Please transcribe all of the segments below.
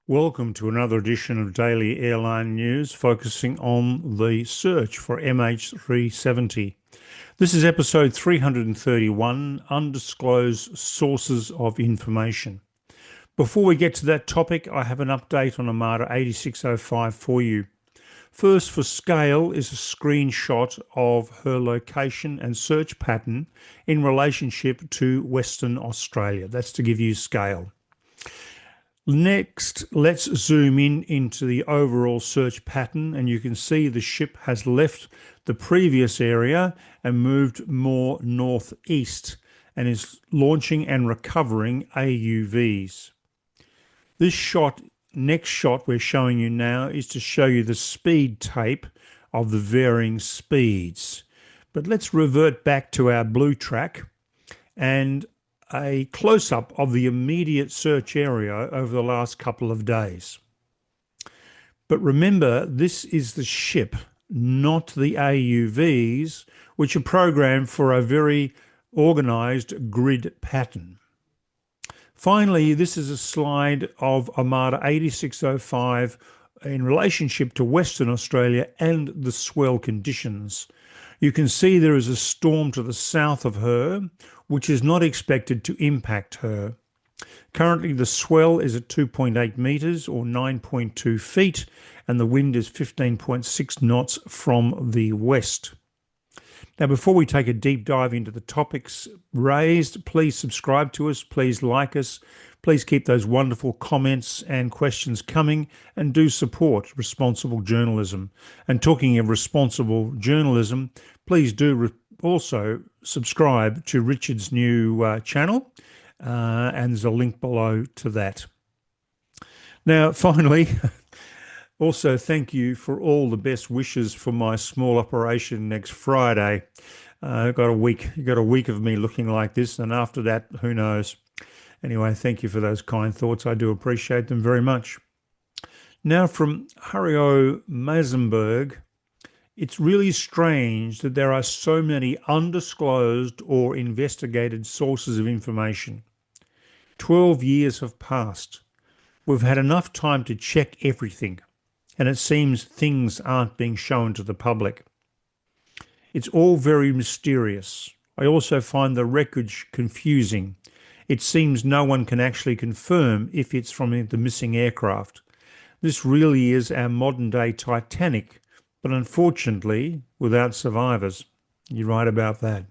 Welcome to another edition of Daily Airline News focusing on the search for MH370. This is episode 331, Undisclosed Sources of Information. Before we get to that topic, I have an update on Armada 8605 for you. First, for scale, is a screenshot of her location and search pattern in relationship to Western Australia. That's to give you scale. Next, let's zoom in into the overall search pattern, and you can see the ship has left the previous area and moved more northeast and is launching and recovering AUVs. This shot, next shot we're showing you now, is to show you the speed tape of the varying speeds. But let's revert back to our blue track and a close-up of the immediate search area over the last couple of days. But remember, this is the ship, not the AUVs, which are programmed for a very organised grid pattern. Finally, this is a slide of Armada 8605 in relationship to Western Australia and the swell conditions. You can see there is a storm to the south of her, which is not expected to impact her. Currently, the swell is at 2.8 metres or 9.2 feet, and the wind is 15.6 knots from the west. Now, before we take a deep dive into the topics raised, please subscribe to us, please like us, please keep those wonderful comments and questions coming, and do support responsible journalism. And talking of responsible journalism, please do also subscribe to Richard's new channel, and there's a link below to that. Now, finally, also thank you for all the best wishes for my small operation next Friday. I've got a week. You got a week of me looking like this, and after that, who knows? Anyway, thank you for those kind thoughts. I do appreciate them very much. Now, from Hario Mazenberg, it's really strange that there are so many undisclosed or investigated sources of information. 12 years have passed. We've had enough time to check everything, and it seems things aren't being shown to the public. It's all very mysterious. I also find the wreckage confusing. It seems no one can actually confirm if it's from the missing aircraft. This really is our modern-day Titanic, but unfortunately without survivors. You're right about that.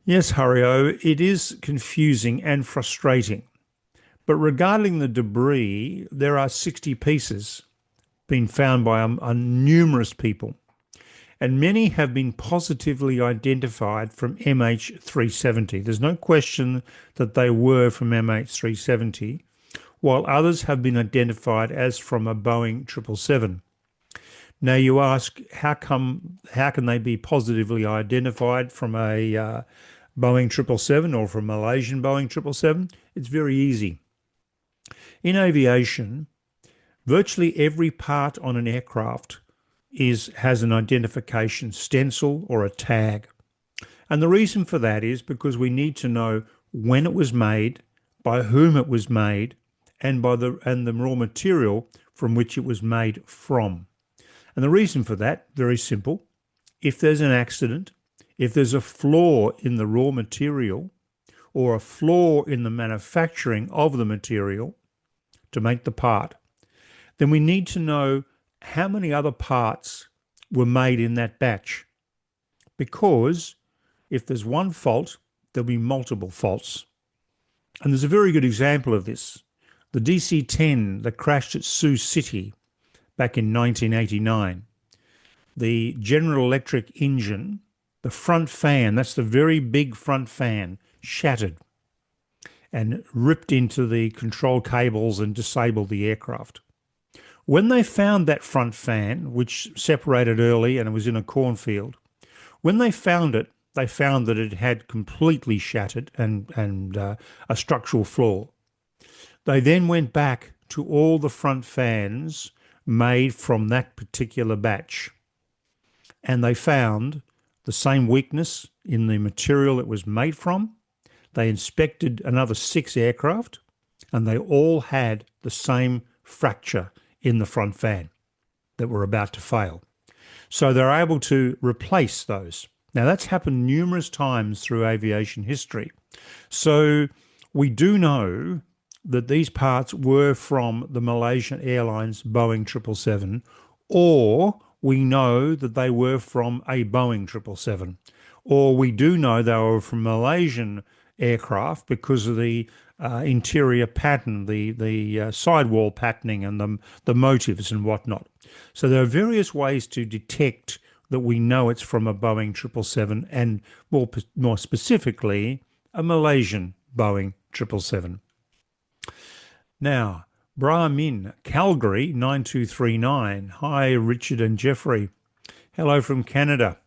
Yes, Hario, it is confusing and frustrating. But regarding the debris, there are 60 pieces been found by numerous people, and many have been positively identified from MH370. There's no question that they were from MH370, while others have been identified as from a Boeing 777. Now you ask, how can they be positively identified from a Boeing 777 or from a Malaysian Boeing 777? It's very easy. In aviation, virtually every part on an aircraft has an identification stencil or a tag. And the reason for that is because we need to know when it was made, by whom it was made, and the raw material from which it was made from. And the reason for that, very simple. If there's an accident, if there's a flaw in the raw material or a flaw in the manufacturing of the material to make the part, then we need to know how many other parts were made in that batch. Because if there's one fault, there'll be multiple faults. And there's a very good example of this. The DC-10 that crashed at Sioux City back in 1989. The General Electric engine, the front fan, that's the very big front fan, shattered and ripped into the control cables and disabled the aircraft. When they found that front fan, which separated early and it was in a cornfield, when they found it, they found that it had completely shattered and a structural flaw. They then went back to all the front fans made from that particular batch, and they found the same weakness in the material it was made from. They inspected another 6 aircraft, and they all had the same fracture in the front fan that were about to fail. So they're able to replace those. Now, that's happened numerous times through aviation history. So we do know that these parts were from the Malaysian Airlines Boeing 777, or we know that they were from a Boeing 777, or we do know they were from Malaysian aircraft because of the interior pattern, the sidewall patterning and the motifs and whatnot. So there are various ways to detect that we know it's from a Boeing 777 and more specifically a Malaysian Boeing 777. Now, Brahmin, Calgary 9239. Hi, Richard and Jeffrey. Hello from Canada.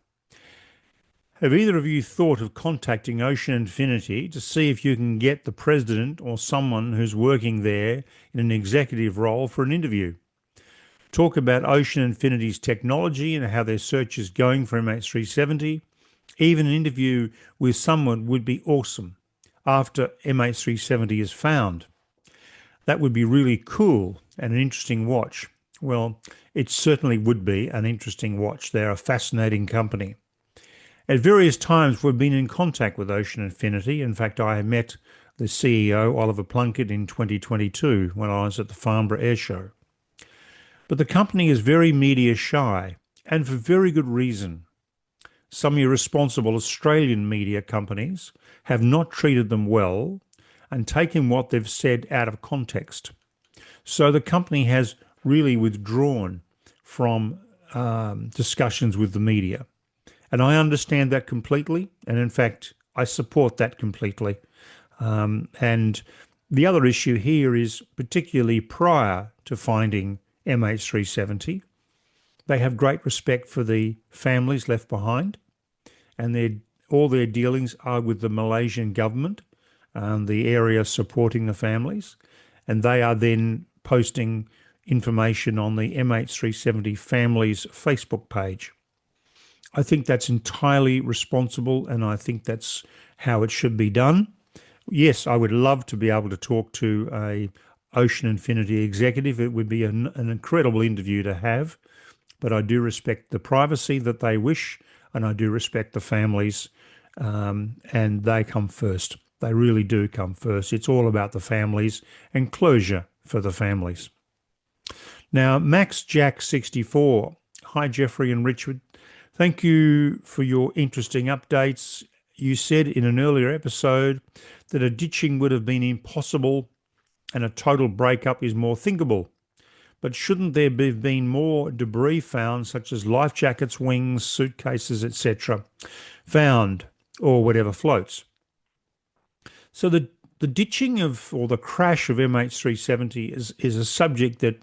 Have either of you thought of contacting Ocean Infinity to see if you can get the president or someone who's working there in an executive role for an interview? Talk about Ocean Infinity's technology and how their search is going for MH370. Even an interview with someone would be awesome after MH370 is found. That would be really cool and an interesting watch. Well, it certainly would be an interesting watch. They're a fascinating company. At various times, we've been in contact with Ocean Infinity. In fact, I met the CEO, Oliver Plunkett, in 2022 when I was at the Farnborough Air Show. But the company is very media shy, and for very good reason. Some irresponsible Australian media companies have not treated them well and taken what they've said out of context. So the company has really withdrawn from discussions with the media. And I understand that completely. And in fact, I support that completely. And the other issue here is particularly prior to finding MH370, they have great respect for the families left behind, and all their dealings are with the Malaysian government, the area supporting the families, and they are then posting information on the MH370 families Facebook page. I think that's entirely responsible, and I think that's how it should be done. Yes, I would love to be able to talk to a Ocean Infinity executive. It would be an incredible interview to have, but I do respect the privacy that they wish, and I do respect the families, and they come first. They really do come first. It's all about the families and closure for the families. Now, Max Jack 64. Hi, Jeffrey and Richard. Thank you for your interesting updates. You said in an earlier episode that a ditching would have been impossible and a total breakup is more thinkable. But shouldn't there have been more debris found, such as life jackets, wings, suitcases, etc., found, or whatever floats? So the ditching or the crash of MH370 is a subject that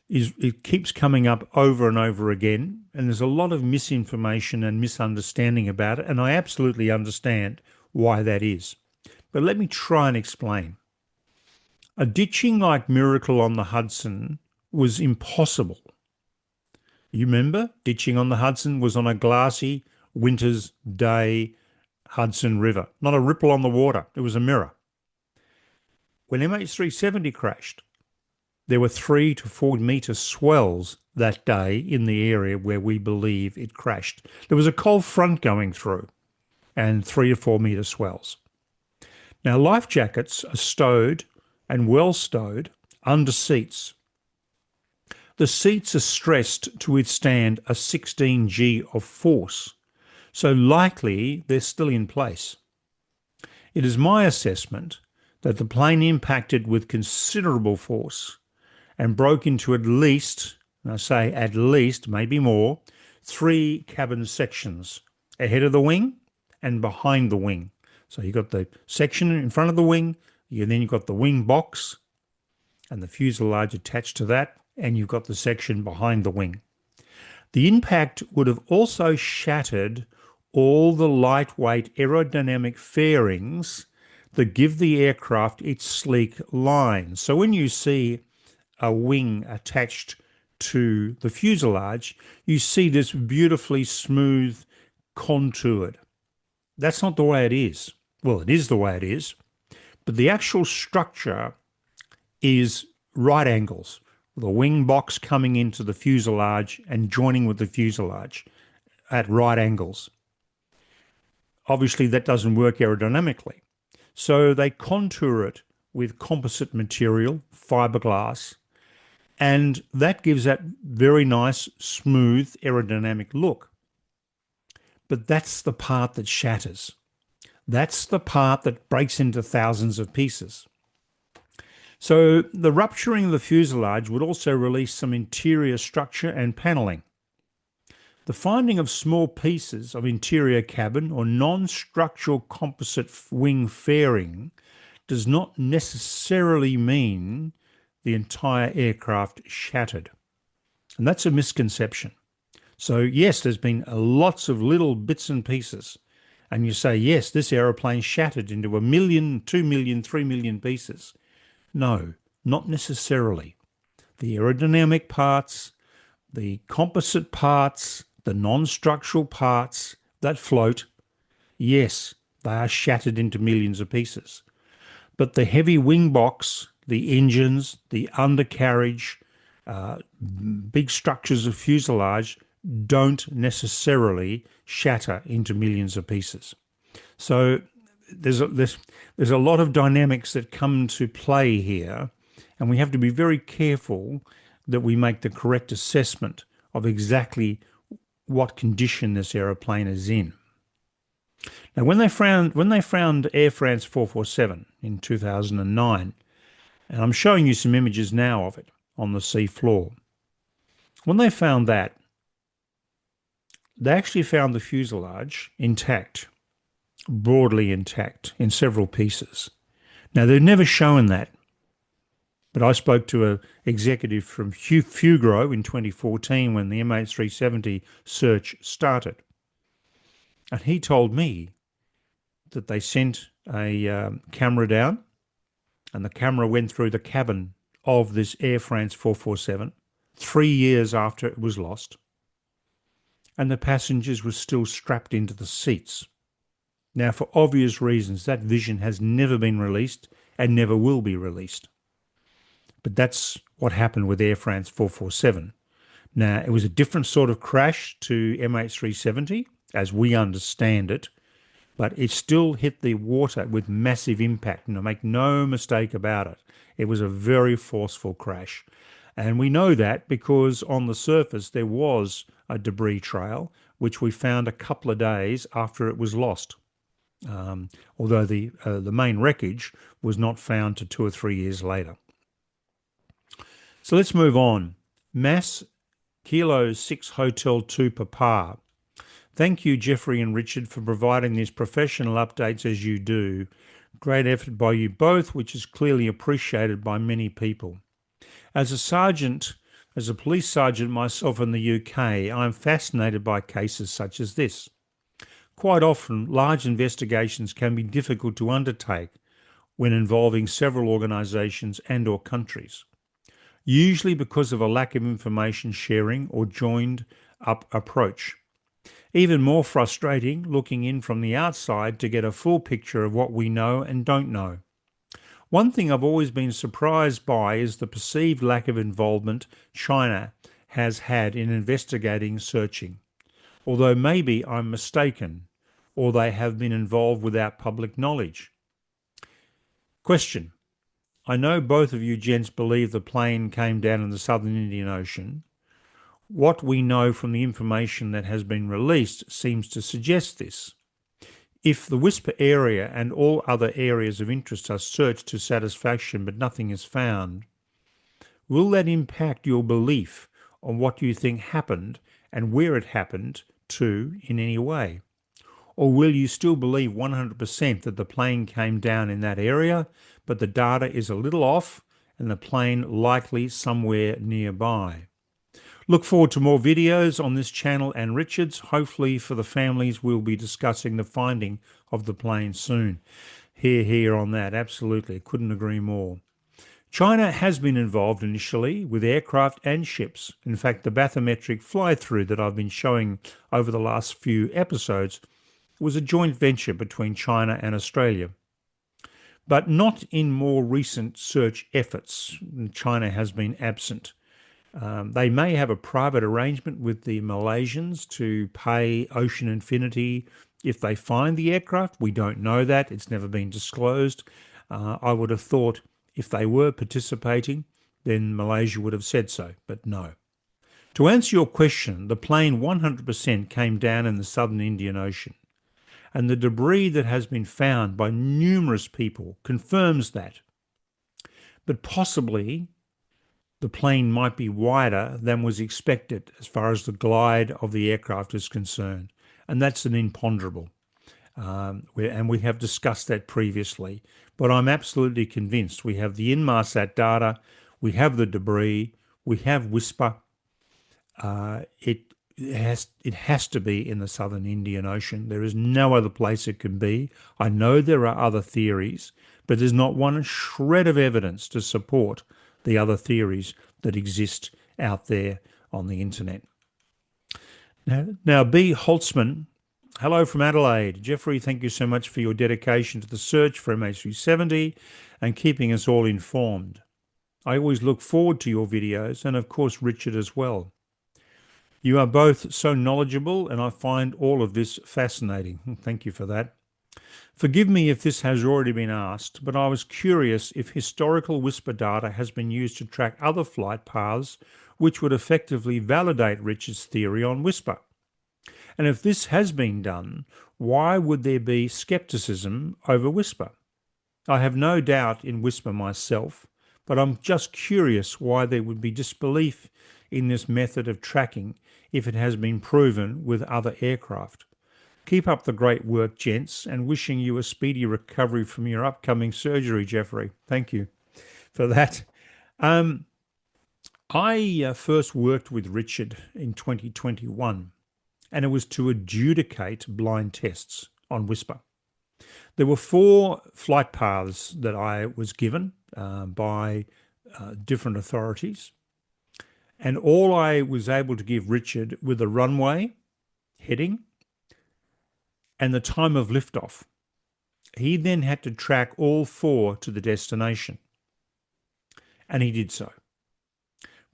it keeps coming up over and over again, and there's a lot of misinformation and misunderstanding about it, and I absolutely understand why that is. But let me try and explain. A ditching like Miracle on the Hudson was impossible. You remember? Ditching on the Hudson was on a glassy winter's day Hudson River. Not a ripple on the water. It was a mirror. When MH370 crashed, there were 3 to 4 metre swells that day in the area where we believe it crashed. There was a cold front going through and 3 to 4 metre swells. Now, life jackets are stowed and well stowed under seats. The seats are stressed to withstand a 16 G of force, so likely they're still in place. It is my assessment that the plane impacted with considerable force and broke into at least, and I say at least, maybe more, 3 cabin sections, ahead of the wing and behind the wing. So you've got the section in front of the wing, then you've got the wing box and the fuselage attached to that, and you've got the section behind the wing. The impact would have also shattered all the lightweight aerodynamic fairings that give the aircraft its sleek line. So when you see a wing attached to the fuselage, you see this beautifully smooth, contoured. That's not the way it is. Well, it is the way it is, but the actual structure is right angles, the wing box coming into the fuselage and joining with the fuselage at right angles. Obviously, that doesn't work aerodynamically. So they contour it with composite material, fiberglass, and that gives that very nice, smooth, aerodynamic look. But that's the part that shatters. That's the part that breaks into thousands of pieces. So the rupturing of the fuselage would also release some interior structure and panelling. The finding of small pieces of interior cabin or non-structural composite wing fairing does not necessarily mean the entire aircraft shattered. And that's a misconception. So yes, there's been lots of little bits and pieces. And you say, yes, this aeroplane shattered into 1 million, 2 million, 3 million pieces. No, not necessarily. The aerodynamic parts, the composite parts, the non-structural parts that float, yes, they are shattered into millions of pieces. But the heavy wing box, the engines, the undercarriage, big structures of fuselage don't necessarily shatter into millions of pieces. So there's a lot of dynamics that come to play here, and we have to be very careful that we make the correct assessment of exactly what condition this aeroplane is in. Now, when they found Air France 447 in 2009, and I'm showing you some images now of it on the seafloor, when they found that, they actually found the fuselage intact, broadly intact in several pieces. Now, they've never shown that, but I spoke to an executive from Fugro in 2014 when the MH370 search started. And he told me that they sent a camera down, and the camera went through the cabin of this Air France 447 3 years after it was lost, and the passengers were still strapped into the seats. Now, for obvious reasons, that vision has never been released and never will be released. But that's what happened with Air France 447. Now, it was a different sort of crash to MH370, as we understand it, but it still hit the water with massive impact. And make no mistake about it, it was a very forceful crash. And we know that because on the surface there was a debris trail, which we found a couple of days after it was lost. Although the main wreckage was not found till 2 or 3 years later. So let's move on. Mass Kilo 6 Hotel 2 Papa. Thank you, Jeffrey and Richard, for providing these professional updates as you do. Great effort by you both, which is clearly appreciated by many people. As a police sergeant myself in the UK, I'm fascinated by cases such as this. Quite often, large investigations can be difficult to undertake when involving several organisations and/or countries, usually because of a lack of information sharing or joined-up approach. Even more frustrating looking in from the outside to get a full picture of what we know and don't know. One thing I've always been surprised by is the perceived lack of involvement China has had in investigating searching, although maybe I'm mistaken, or they have been involved without public knowledge. Question. I know both of you gents believe the plane came down in the southern Indian Ocean. What we know from the information that has been released seems to suggest this. If the Whisper area and all other areas of interest are searched to satisfaction but nothing is found, will that impact your belief on what you think happened and where it happened to in any way? Or will you still believe 100% that the plane came down in that area, but the data is a little off and the plane likely somewhere nearby? Look forward to more videos on this channel and Richard's. Hopefully for the families, we'll be discussing the finding of the plane soon. Hear on that. Absolutely. Couldn't agree more. China has been involved initially with aircraft and ships. In fact, the bathymetric fly-through that I've been showing over the last few episodes was a joint venture between China and Australia. but not in more recent search efforts. China has been absent. They may have a private arrangement with the Malaysians to pay Ocean Infinity if they find the aircraft. We don't know that. It's never been disclosed. I would have thought if they were participating, then Malaysia would have said so, but no. To answer your question, the plane 100% came down in the southern Indian Ocean, and the debris that has been found by numerous people confirms that. But possibly the plane might be wider than was expected as far as the glide of the aircraft is concerned, and that's an imponderable. And we have discussed that previously. But I'm absolutely convinced we have the Inmarsat data, we have the debris, we have Whisper. It has to be in the southern Indian Ocean. There is no other place it can be. I know there are other theories, but there's not one shred of evidence to support the other theories that exist out there on the internet. Now B. Holtzman, hello from Adelaide. Jeffrey, thank you so much for your dedication to the search for MH370 and keeping us all informed. I always look forward to your videos, and of course Richard as well. You are both so knowledgeable, and I find all of this fascinating. Thank you for that. Forgive me if this has already been asked, but I was curious if historical Whisper data has been used to track other flight paths which would effectively validate Richard's theory on Whisper. And if this has been done, why would there be skepticism over Whisper? I have no doubt in Whisper myself, but I'm just curious why there would be disbelief in this method of tracking if it has been proven with other aircraft. Keep up the great work, gents, and wishing you a speedy recovery from your upcoming surgery, Jeffrey. Thank you for that. I first worked with Richard in 2021, and it was to adjudicate blind tests on Whisper. There were 4 flight paths that I was given by different authorities, and all I was able to give Richard were the runway, heading, and the time of liftoff. He then had to track all 4 to the destination, and he did so.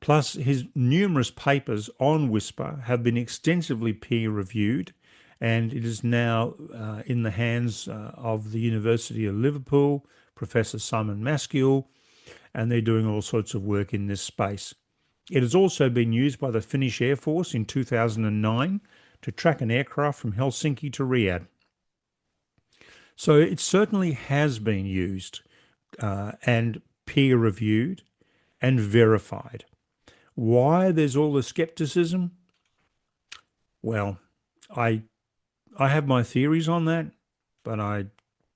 Plus, his numerous papers on Whisper have been extensively peer-reviewed, and it is now in the hands of the University of Liverpool, Professor Simon Maskell, and they're doing all sorts of work in this space. It has also been used by the Finnish Air Force in 2009 to track an aircraft from Helsinki to Riyadh. So it certainly has been used and peer-reviewed and verified. Why there's all the skepticism? Well, I have my theories on that, but I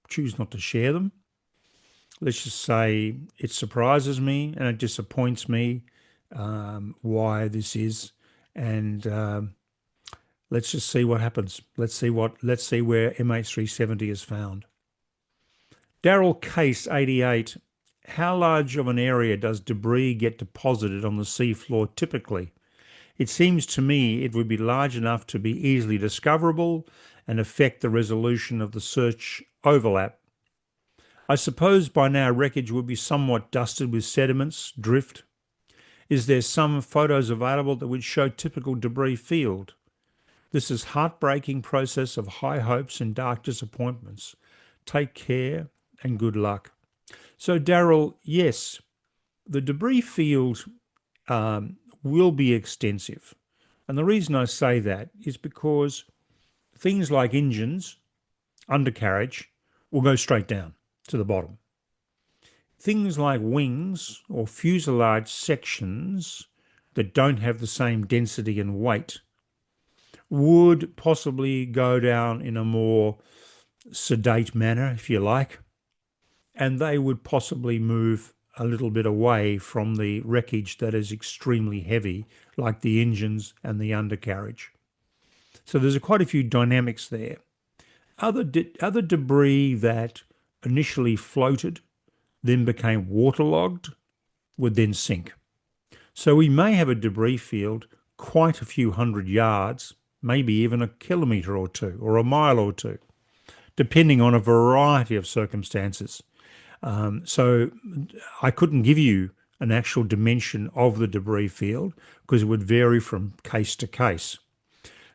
choose not to share them. Let's just say it surprises me and it disappoints me why this is, and let's just see what happens. Let's see where MH370 is found. Daryl Case 88. How large of an area does debris get deposited on the seafloor typically? It seems to me it would be large enough to be easily discoverable and affect the resolution of the search overlap. I suppose by now wreckage would be somewhat dusted with sediments, drift. Is there some photos available that would show typical debris field? This is heartbreaking process of high hopes and dark disappointments. Take care and good luck. So Daryl, yes, the debris field will be extensive. And the reason I say that is because things like engines, undercarriage, will go straight down to the bottom. Things like wings or fuselage sections that don't have the same density and weight would possibly go down in a more sedate manner, if you like, and they would possibly move a little bit away from the wreckage that is extremely heavy, like the engines and the undercarriage. So there's quite a few dynamics there. Other debris that initially floated, then became waterlogged, would then sink. So we may have a debris field quite a few hundred yards, maybe even a kilometre or 2, or a mile or 2, depending on a variety of circumstances. So I couldn't give you an actual dimension of the debris field because it would vary from case to case.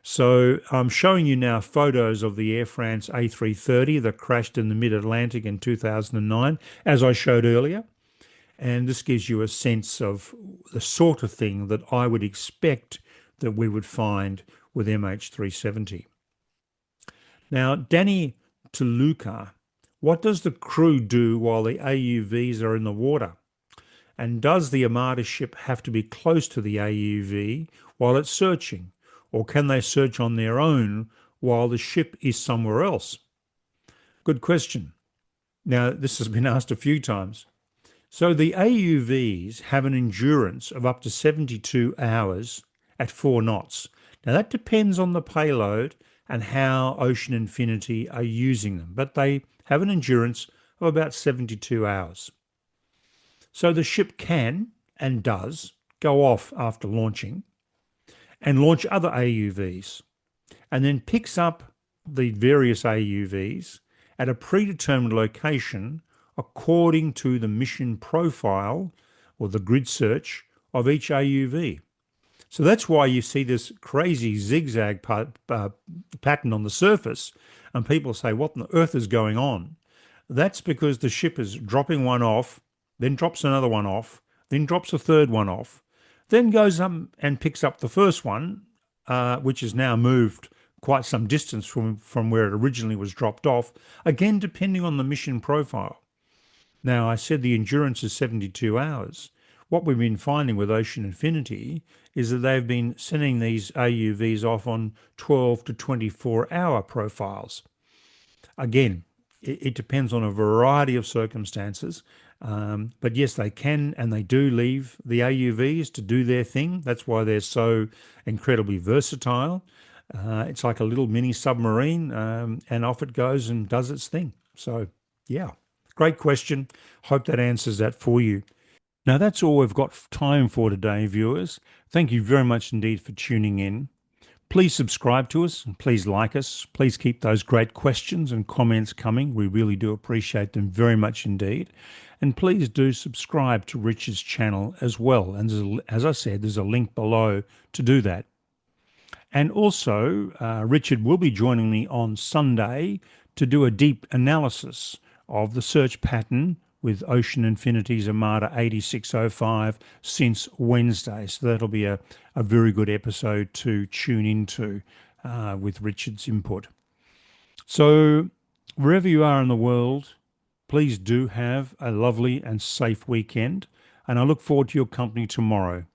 So I'm showing you now photos of the Air France A330 that crashed in the mid-Atlantic in 2009, as I showed earlier. And this gives you a sense of the sort of thing that I would expect that we would find with MH370. Now, Danny Toluca, what does the crew do while the AUVs are in the water? And does the Armada ship have to be close to the AUV while it's searching? Or can they search on their own while the ship is somewhere else? Good question. Now, this has been asked a few times. So the AUVs have an endurance of up to 72 hours at 4 knots. Now that depends on the payload and how Ocean Infinity are using them, but they have an endurance of about 72 hours. So the ship can and does go off after launching and launch other AUVs and then picks up the various AUVs at a predetermined location according to the mission profile or the grid search of each AUV. So that's why you see this crazy zigzag pattern on the surface, and people say, what on earth is going on? That's because the ship is dropping one off, then drops another one off, then drops a third one off, then goes up and picks up the first one, which is now moved quite some distance from where it originally was dropped off, again depending on the mission profile. Now, I said the endurance is 72 hours. What we've been finding with Ocean Infinity is that they've been sending these AUVs off on 12 to 24-hour profiles. Again, it depends on a variety of circumstances. But yes, they can and they do leave the AUVs to do their thing. That's why they're so incredibly versatile. It's like a little mini submarine, and off it goes and does its thing. So, yeah, great question. Hope that answers that for you. Now, that's all we've got time for today, viewers. Thank you very much indeed for tuning in. Please subscribe to us and please like us. Please keep those great questions and comments coming. We really do appreciate them very much indeed. And please do subscribe to Richard's channel as well. And as I said, there's a link below to do that. And also, Richard will be joining me on Sunday to do a deep analysis of the search pattern with Ocean Infinity's Armada 8605 since Wednesday. So that'll be a very good episode to tune into with Richard's input. So wherever you are in the world, please do have a lovely and safe weekend. And I look forward to your company tomorrow.